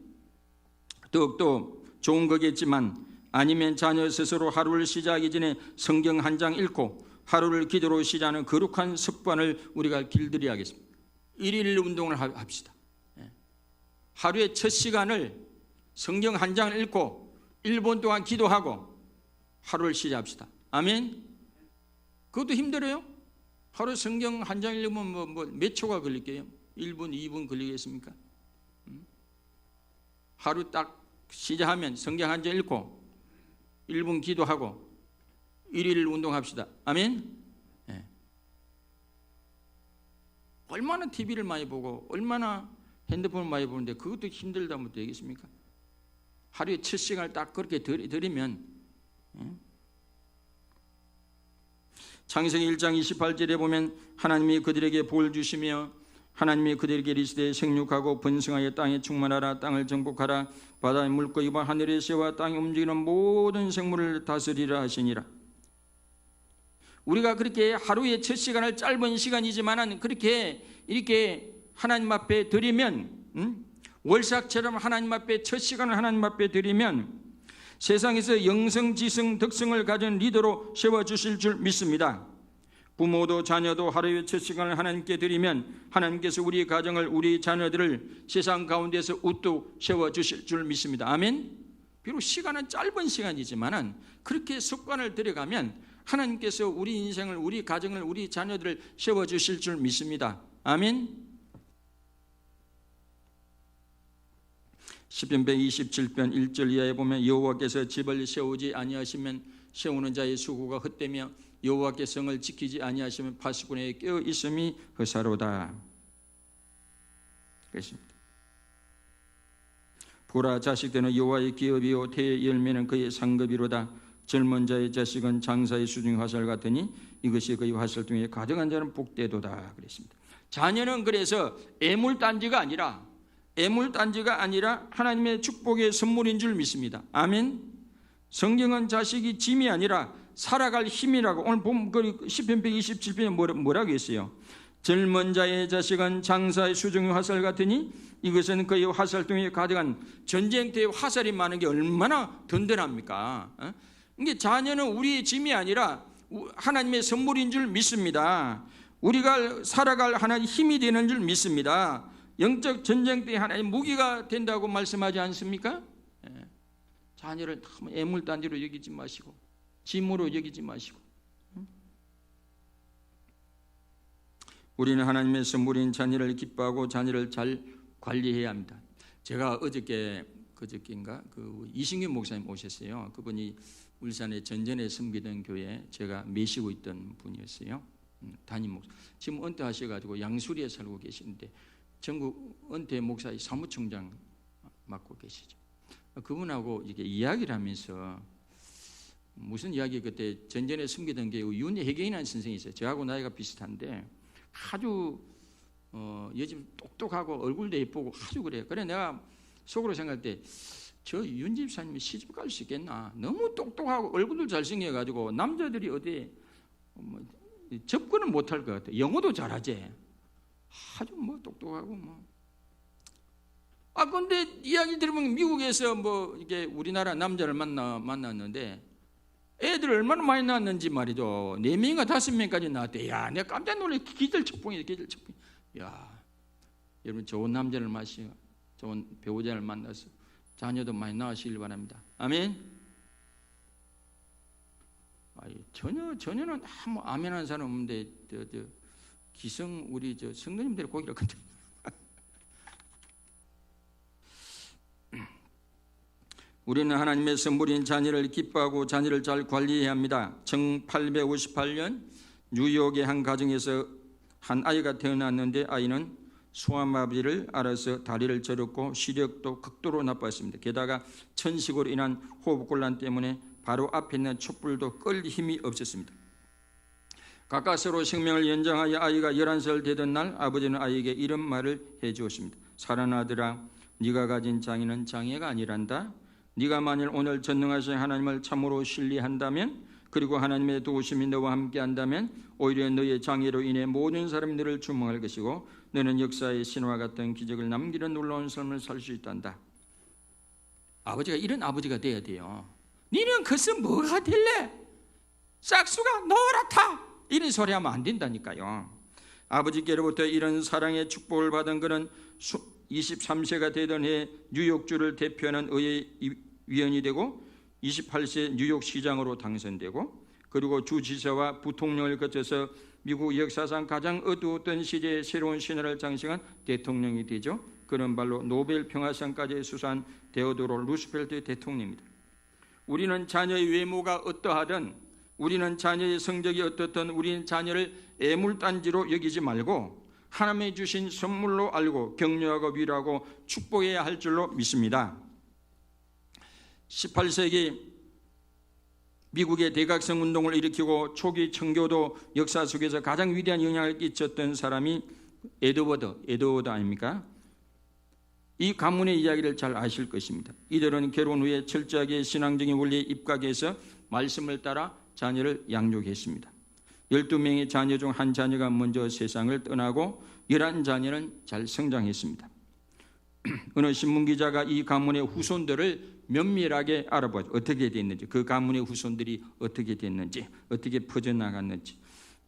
더욱더 좋은 거겠지만 아니면 자녀 스스로 하루를 시작하기 전에 성경 한 장 읽고 하루를 기도로 시작하는 거룩한 습관을 우리가 길들여야겠습니다. 일일 운동을 합시다. 하루의 첫 시간을 성경 한 장을 읽고 1분 동안 기도하고 하루를 시작합시다. 아멘. 그것도 힘들어요? 하루 성경 한 장 읽으면 몇 초가 걸릴게요? 1분, 2분 걸리겠습니까? 하루 딱 시작하면 성경 한 장 읽고 1분 기도하고 1일 운동합시다. 아멘. 네. 얼마나 TV를 많이 보고 얼마나 핸드폰을 많이 보는데 그것도 힘들다면 되겠습니까? 하루에 첫 시간을 딱 그렇게 드리면 창세기 1장 28절에 보면 하나님이 그들에게 볼 주시며 하나님이 그들에게 이르시되 생육하고 번성하여 땅에 충만하라 땅을 정복하라 바다의 물고기와 하늘의 새와 땅에 움직이는 모든 생물을 다스리라 하시니라. 우리가 그렇게 하루의 첫 시간을 짧은 시간이지만 그렇게 이렇게 하나님 앞에 드리면 월삭처럼 하나님 앞에 첫 시간을 하나님 앞에 드리면 세상에서 영성지성 덕성을 가진 리더로 세워주실 줄 믿습니다. 부모도 자녀도 하루의 첫 시간을 하나님께 드리면 하나님께서 우리 가정을 우리 자녀들을 세상 가운데서 우뚝 세워주실 줄 믿습니다. 아멘. 비록 시간은 짧은 시간이지만 그렇게 습관을 들여가면 하나님께서 우리 인생을 우리 가정을 우리 자녀들을 세워주실 줄 믿습니다. 아멘. 시편 127편 1절 이하에 보면 여호와께서 집을 세우지 아니하시면 세우는 자의 수고가 헛되며 여호와께 성을 지키지 아니하시면 파수꾼에게 깨어 있음이 허사로다. 그렇습니다. 보라 자식되는 여호와의 기업이요 태의 열매는 그의 상급이로다. 젊은 자의 자식은 장사의 수중 화살 같으니 이것이 그의 화살통에 가득한 자는 복되도다. 그랬습니다. 자녀는 그래서 애물단지가 아니라 하나님의 축복의 선물인 줄 믿습니다. 아멘. 성경은 자식이 짐이 아니라 살아갈 힘이라고 오늘 보면 시편 127편에 뭐라고 했어요? 젊은 자의 자식은 장사의 수중의 화살 같으니 이것은 그의 화살통에 가득한 전쟁터의 화살이 많은 게 얼마나 든든합니까? 이게 자녀는 우리의 짐이 아니라 하나님의 선물인 줄 믿습니다. 우리가 살아갈 하나님의 힘이 되는 줄 믿습니다. 영적 전쟁터에 하나의 무기가 된다고 말씀하지 않습니까? 자녀를 너무 애물단지로 여기지 마시고 짐으로 여기지 마시고 우리는 하나님의 선물인 자녀를 기뻐하고 자녀를 잘 관리해야 합니다. 제가 그저께인가 이신규 목사님 오셨어요. 그분이 울산의 전전에 섬기던 교회에 제가 메시고 있던 분이었어요. 담임 목사. 지금 은퇴하셔가지고 양수리에 살고 계시는데 전국 은퇴 목사의 사무총장 맡고 계시죠. 그분하고 이렇게 이야기를 하면서 무슨 이야기 그때 전전에 숨기던 게 윤혜경이라는 선생이 있어요. 저하고 나이가 비슷한데 아주 요즘 똑똑하고 얼굴도 예쁘고 아주 그래요. 그래 내가 속으로 생각할 때 저 윤 집사님이 시집 갈 수 있겠나? 너무 똑똑하고 얼굴도 잘생겨가지고 남자들이 어디 접근을 못할 것 같아. 영어도 잘하지. 아주 똑똑하고 근데 이야기 들으면 미국에서 이게 우리나라 남자를 만났는데 애들 얼마나 많이 낳았는지 말이죠. 4명인가 5명까지 낳았대. 야, 내가 깜짝 놀래. 기절척봉이야. 야, 여러분 좋은 남자를 마시고 좋은 배우자를 만나서 자녀도 많이 낳으시길 바랍니다. 아멘. 전혀는 아무 아멘하는 사람 없는데 기성 우리 성도님들 고기를 건져. 우리는 하나님의 선물인 자녀를 기뻐하고 자녀를 잘 관리해야 합니다. 1858년 뉴욕의 한 가정에서 한 아이가 태어났는데 아이는 소아마비를 앓아서 다리를 저렸고 시력도 극도로 나빴습니다. 게다가 천식으로 인한 호흡곤란 때문에 바로 앞에 있는 촛불도 끌 힘이 없었습니다. 가까스로 생명을 연장하여 아이가 11살 되던 날 아버지는 아이에게 이런 말을 해주었습니다. 사랑하는 아들아, 네가 가진 장애는 장애가 아니란다. 네가 만일 오늘 전능하신 하나님을 참으로 신뢰한다면, 그리고 하나님의 도우심이 너와 함께한다면 오히려 너의 장애로 인해 모든 사람이 너를 주목할 것이고 너는 역사의 신화와 같은 기적을 남기는 놀라운 삶을 살 수 있단다. 아버지가 이런 아버지가 돼야 돼요. 너는 그것은 뭐가 될래? 싹수가 노랗다, 이런 소리 하면 안 된다니까요. 아버지께로부터 이런 사랑의 축복을 받은 그는 23세가 되던 해 뉴욕주를 대표하는 의회 위원이 되고 28세 뉴욕시장으로 당선되고 그리고 주지사와 부통령을 거쳐서 미국 역사상 가장 어두웠던 시대의 새로운 신화를 장식한 대통령이 되죠. 그런 발로 노벨 평화상까지 수상한 데오도로 루스펠트 대통령입니다. 우리는 자녀의 외모가 어떠하든, 우리는 자녀의 성적이 어떻든 우리는 자녀를 애물단지로 여기지 말고 하나님이 주신 선물로 알고 격려하고 위로하고 축복해야 할 줄로 믿습니다. 18세기 미국의 대각성 운동을 일으키고 초기 청교도 역사 속에서 가장 위대한 영향을 끼쳤던 사람이 에드워드 아닙니까? 이 가문의 이야기를 잘 아실 것입니다. 이들은 결혼 후에 철저하게 신앙적인 원리에 입각해서 말씀을 따라 자녀를 양육했습니다. 12명의 자녀 중 한 자녀가 먼저 세상을 떠나고 11자녀는 잘 성장했습니다. 어느 신문기자가 이 가문의 후손들을 면밀하게 알아보죠. 어떻게 됐는지, 그 가문의 후손들이 어떻게 됐는지, 어떻게 퍼져나갔는지.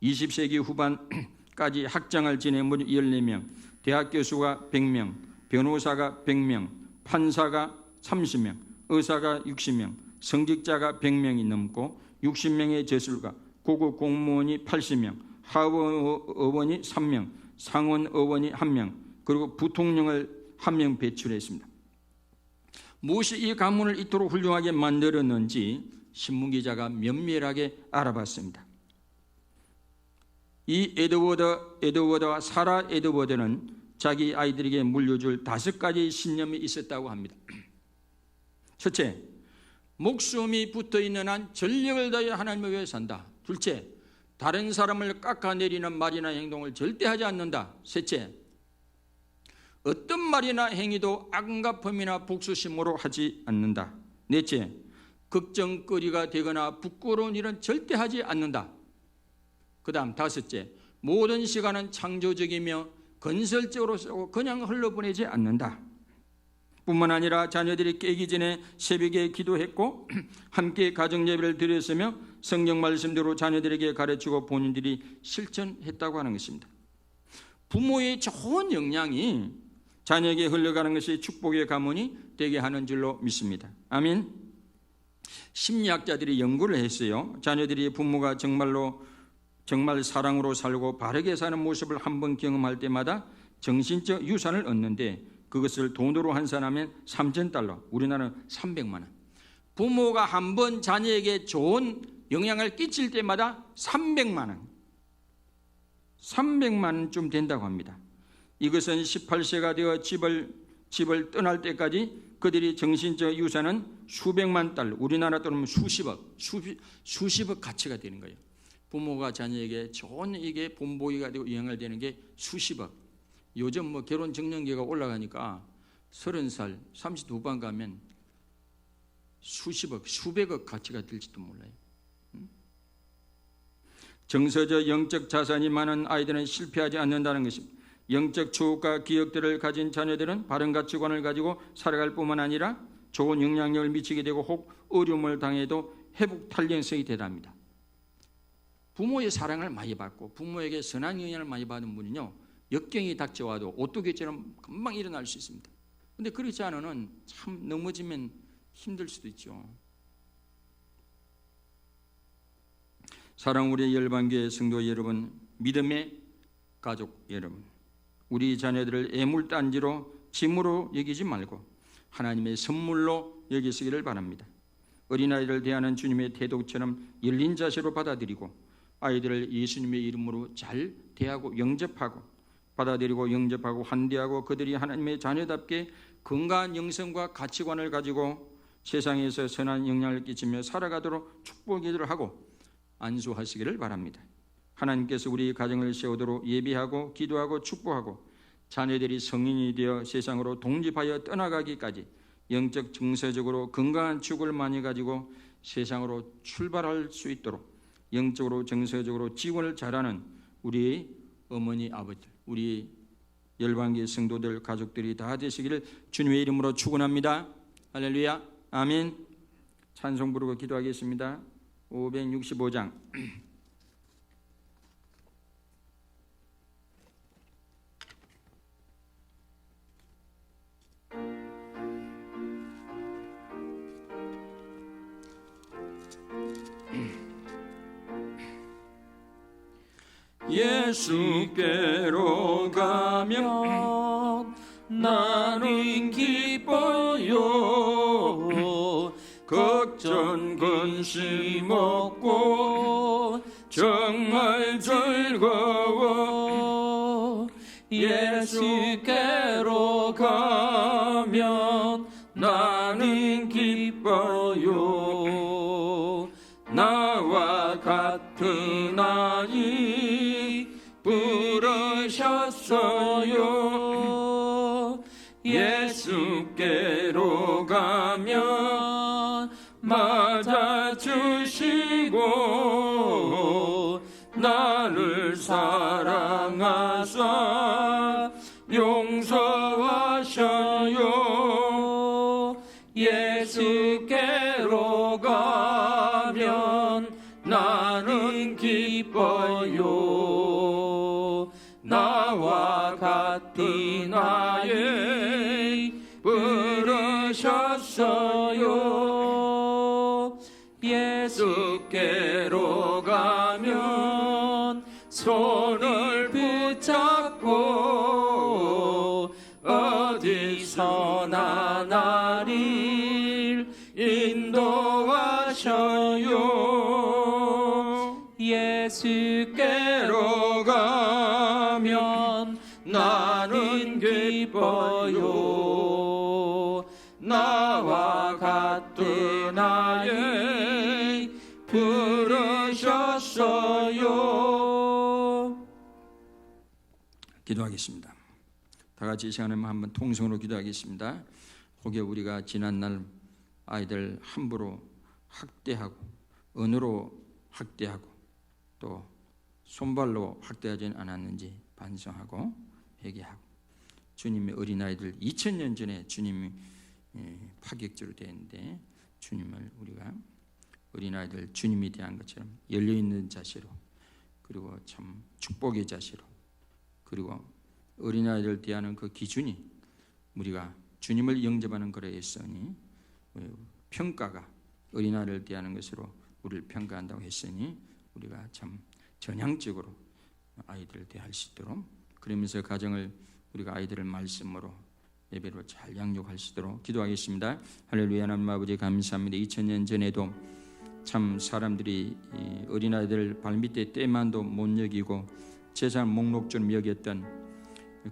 20세기 후반까지 학장을 지낸 분 14명, 대학 교수가 100명, 변호사가 100명, 판사가 30명, 의사가 60명, 성직자가 100명이 넘고 60명의 저술가, 고급 공무원이 80명, 하원의원이 3명, 상원의원이 1명, 그리고 부통령을 1명 배출했습니다. 무엇이 이 가문을 이토록 훌륭하게 만들었는지 신문기자가 면밀하게 알아봤습니다. 이 에드워드와 사라 에드워드는 자기 아이들에게 물려줄 5가지 신념이 있었다고 합니다. 첫째, 목숨이 붙어있는 한 전력을 다해 하나님을 위해 산다. 둘째, 다른 사람을 깎아내리는 말이나 행동을 절대 하지 않는다. 셋째, 어떤 말이나 행위도 악감품이나 복수심으로 하지 않는다. 넷째, 걱정거리가 되거나 부끄러운 일은 절대 하지 않는다. 그 다음 다섯째, 모든 시간은 창조적이며 건설적으로 쓰고 그냥 흘러보내지 않는다. 뿐만 아니라 자녀들이 깨기 전에 새벽에 기도했고 함께 가정예배를 드렸으며 성경 말씀대로 자녀들에게 가르치고 본인들이 실천했다고 하는 것입니다. 부모의 좋은 영향이 자녀에게 흘러가는 것이 축복의 가문이 되게 하는 줄로 믿습니다. 아멘. 심리학자들이 연구를 했어요. 자녀들이 부모가 정말 사랑으로 살고 바르게 사는 모습을 한번 경험할 때마다 정신적 유산을 얻는데 그것을 돈으로 환산하면 $3,000, 우리나라는 300만 원. 부모가 한번 자녀에게 좋은 영향을 끼칠 때마다 300만 원. 300만 원쯤 된다고 합니다. 이것은 18세가 되어 집을 떠날 때까지 그들이 정신적 유산은 수백만 달러, 우리나라 돈으로 수십억 가치가 되는 거예요. 부모가 자녀에게 좋은 이게 본보기가 되고 영향을 되는 게 수십억. 요즘 뭐 결혼 적령기가 올라가니까 30살, 32번 가면 수십억, 수백억 가치가 될지도 몰라요. 정서적 영적 자산이 많은 아이들은 실패하지 않는다는 것입니다. 영적 추억과 기억들을 가진 자녀들은 바른 가치관을 가지고 살아갈 뿐만 아니라 좋은 영향력을 미치게 되고 혹 어려움을 당해도 회복 탄력성이 대단합니다. 부모의 사랑을 많이 받고 부모에게 선한 영향을 많이 받은 분은요, 역경이 닥쳐와도 오뚜기처럼 금방 일어날 수 있습니다. 그런데 그렇지 않으면 참 넘어지면 힘들 수도 있죠. 사랑 우리 열방교회 성도 여러분, 믿음의 가족 여러분, 우리 자녀들을 애물단지로 짐으로 여기지 말고 하나님의 선물로 여기시기를 바랍니다. 어린아이를 대하는 주님의 태도처럼 열린 자세로 받아들이고 아이들을 예수님의 이름으로 잘 대하고 영접하고 받아들이고 영접하고 환대하고 그들이 하나님의 자녀답게 건강한 영성과 가치관을 가지고 세상에서 선한 영향을 끼치며 살아가도록 축복기도를 하고 안수하시기를 바랍니다. 하나님께서 우리 가정을 세우도록 예비하고 기도하고 축복하고 자녀들이 성인이 되어 세상으로 독립하여 떠나가기까지 영적 정서적으로 건강한 축을 많이 가지고 세상으로 출발할 수 있도록 영적으로 정서적으로 지원을 잘하는 우리 어머니 아버지들, 우리 열방계 성도들 가족들이 다 되시기를 주님의 이름으로 축원합니다. 할렐루야, 아멘. 찬송 부르고 기도하겠습니다. 565장. 예수께로 가면 나는 기뻐요. 걱정 근심 없고 정말 즐거워. 예수께로 가면 나는 기뻐요. 나와 같은 아이 부르셨어요. 예수께로 가면 맞아주시고 나를 사랑하사 용서하셔요. 예수께로 가면 나는 기뻐요. 나와 같은 아이 부르셨어요. 예수께로 가면 손을 붙잡고 어디서나 나를 인도하셔요. 예수께로 가면 나는 기뻐요. 나와 같은 아이 부르셨어요. 기도하겠습니다. 다 같이 이 시간에 한번 통성으로 기도하겠습니다. 혹여 우리가 지난날 아이들 함부로 학대하고 언어로 학대하고 또 손발로 학대하지는 않았는지 반성하고 회개하고 주님의 어린아이들 2000년 전에 주님이 파격적으로 되었는데 주님을 우리가 어린아이들 주님이 대한 것처럼 열려있는 자세로 그리고 참 축복의 자세로 그리고 어린아이들 대하는 그 기준이 우리가 주님을 영접하는 거래였으니 평가가 어린아이를 대하는 것으로 우리를 평가한다고 했으니 우리가 참 전향적으로 아이들을 대할 수 있도록 그러면서 가정을 우리가 아이들을 말씀으로 예배로 잘 양육할 수 있도록 기도하겠습니다. 할렐루야. 하나님 아버지 감사합니다. 2000년 전에도 참 사람들이 어린아이들 발밑에 때만도 못 여기고 재산 목록처럼 여겼던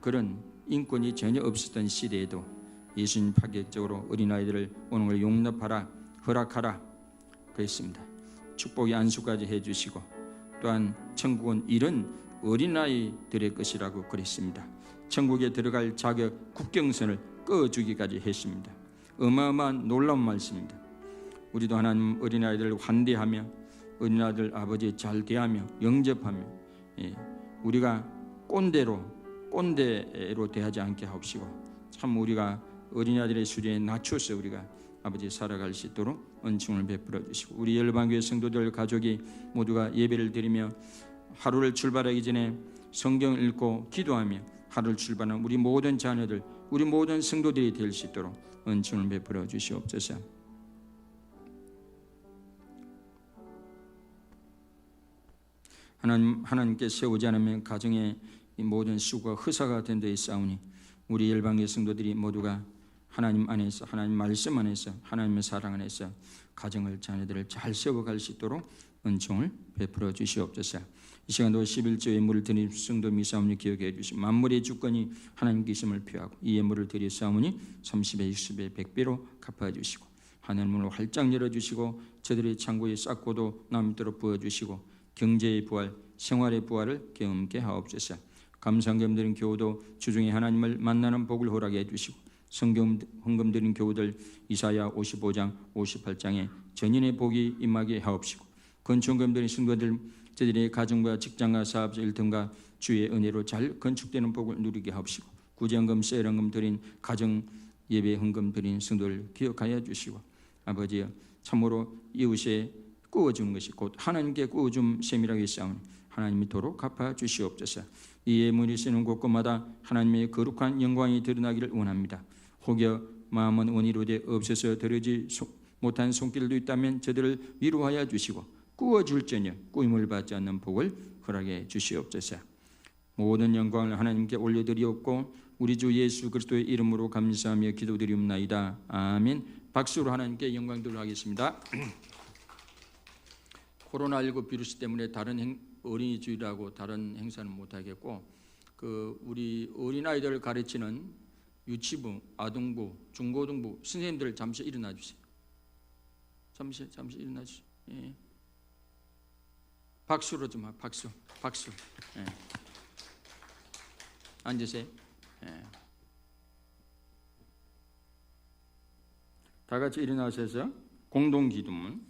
그런 인권이 전혀 없었던 시대에도 예수님 파격적으로 어린아이들을 오는 걸 용납하라 허락하라 그랬습니다. 축복의 안수까지 해주시고 또한 천국은 이런 어린아이들의 것이라고 그랬습니다. 천국에 들어갈 자격 국경선을 꺼주기까지 했습니다. 어마어마한 놀라운 말씀입니다. 우리도 하나님 어린아이들을 환대하며 어린아이들 아버지 잘 대하며 영접하며 우리가 꼰대로 대하지 않게 하옵시고 참 우리가 어린아이들의 수준에 낮춰서 우리가 아버지 살아갈 수 있도록 은총을 베풀어 주시고 우리 열방교회 성도들 가족이 모두가 예배를 드리며 하루를 출발하기 전에 성경 읽고 기도하며 하루를 출발하는 우리 모든 자녀들 우리 모든 성도들이 될 수 있도록 은총을 베풀어 주시옵소서. 하나님께 세우지 않으면 가정의 이 모든 수고가 허사가 된 데 있사오니 우리 열방의 성도들이 모두가 하나님 안에서, 하나님 말씀 안에서, 하나님의 사랑 안에서 가정을, 자녀들을 잘 세워갈 수 있도록 은총을 베풀어 주시옵소서. 이 시간도 11조 예물을 드린 성도 미사오니 기억해 주시고, 만물의 주권이 하나님께 있음을 표하고 이 예물을 드리 싸우니 30배, 60배, 100배로 갚아주시고 하늘문을 활짝 열어주시고 저들의 창고에 쌓고도 남도록 부어주시고 경제의 부활, 생활의 부활을 경험케 하옵소서. 감사헌금 드린 교우도 주중에 하나님을 만나는 복을 허락해 주시고 성경 헌금 드린 교우들 이사야 55장, 58장에 전인의 복이 임하게 하옵시고 건축헌금 드린 성도들 저들의 가정과 직장과 사업 일등과 주의 은혜로 잘 건축되는 복을 누리게 하옵시고 구제헌금, 세일헌금 드린 가정 예배 헌금 드린 성도를 기억하여 주시고 아버지여 참으로 이웃에 꾸어주는 것이 곧 하나님께 꾸어줌 셈이라고 싸우니 하나님이 도로 갚아 주시옵소서. 이 예물이 쓰는 곳곳마다 하나님의 거룩한 영광이 드러나기를 원합니다. 혹여 마음은 원의로 돼 없어서 드러지 못한 손길도 있다면 저들을 위로하여 주시고 꾸어줄 저녁 꾸임을 받지 않는 복을 허락해 주시옵소서. 모든 영광을 하나님께 올려드리옵고 우리 주 예수 그리스도의 이름으로 감사하며 기도드리옵나이다. 아멘. 박수로 하나님께 영광 돌려하겠습니다. 코로나19 비루스 때문에 다른 어린이주일하고 다른 행사는 못하겠고 우리 어린아이들을 가르치는 유치부, 아동부, 중고등부 선생님들 잠시 일어나 주세요. 잠시 일어나 주세요. 예. 박수로 좀 박수. 예. 앉으세요. 예. 다 같이 일어나셔서 공동기도문.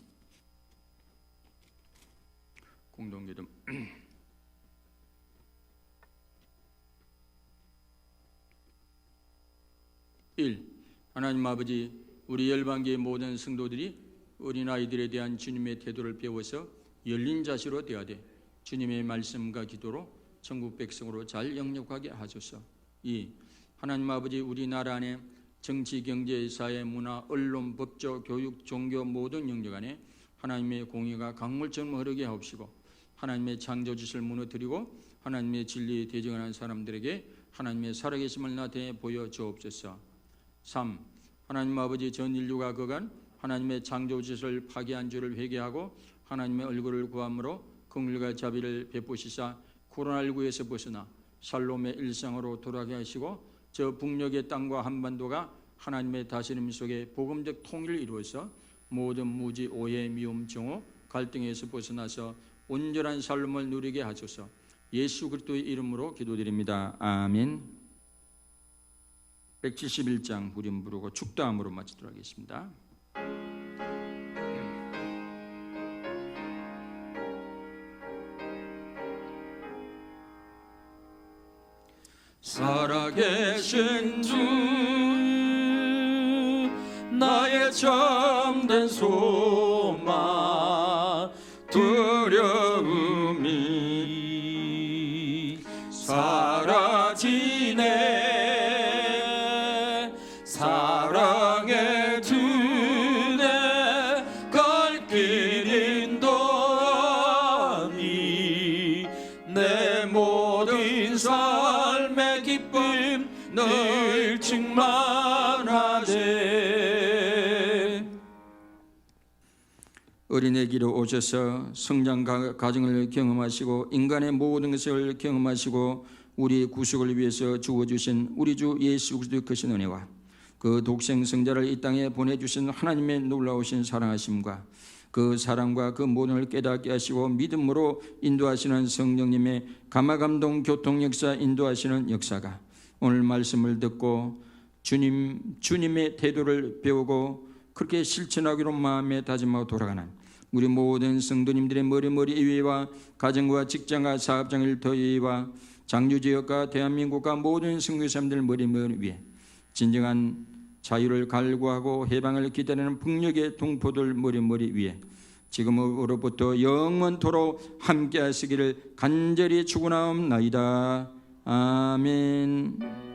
공동기도. 1. 하나님 아버지, 우리 열방계의 모든 성도들이 어린아이들에 대한 주님의 태도를 배워서 열린 자세로 되어야 주님의 말씀과 기도로 천국 백성으로 잘 영역하게 하소서. 2. 하나님 아버지, 우리나라 안에 정치, 경제, 사회, 문화, 언론, 법조, 교육, 종교 모든 영역 안에 하나님의 공의가 강물처럼 흐르게 하옵시고 하나님의 창조주를 무너뜨리고 하나님의 진리에 대적하는 사람들에게 하나님의 살아계심을 나타내 보여주옵소서. 3. 하나님 아버지, 전 인류가 그간 하나님의 창조주를 파괴한 줄을 회개하고 하나님의 얼굴을 구함으로 긍휼과 자비를 베푸시사 코로나19에서 벗어나 살롬의 일상으로 돌아가게 하시고 저 북녘의 땅과 한반도가 하나님의 다스림 속에 복음적 통일을 이루어서 모든 무지, 오해, 미움, 정오, 갈등에서 벗어나서 온전한 삶을 누리게 하소서. 예수 그리스도의 이름으로 기도드립니다. 아멘. 171장 후렴 부르고 축도함으로 마치도록 하겠습니다. 살아계신 주 나의 참된 소망 두려움이 사라지네 사랑의 주내 갈 길 인도하니 내 모든 삶의 기쁨 늘 충만하네. 어린애기로 오셔서 성장 과정을 경험하시고 인간의 모든 것을 경험하시고 우리의 구속을 위해서 주어주신 우리 주 예수 그리스도의 크신 은혜와 그 독생 성자를 이 땅에 보내주신 하나님의 놀라우신 사랑하심과 그 사랑과 그 모든 걸 깨닫게 하시고 믿음으로 인도하시는 성령님의 감화감동 교통 역사 인도하시는 역사가 오늘 말씀을 듣고 주님의 태도를 배우고 그렇게 실천하기로 마음에 다짐하고 돌아가는 우리 모든 성도님들의 머리 이외와 가정과 직장과 사업장을 더위와 장유지역과 대한민국과 모든 성도 사람들 머리 위에 진정한 자유를 갈구하고 해방을 기다리는 북녘의 동포들 머리 위에 지금으로부터 영원토록 함께 하시기를 간절히 축원하옵나이다. 아멘.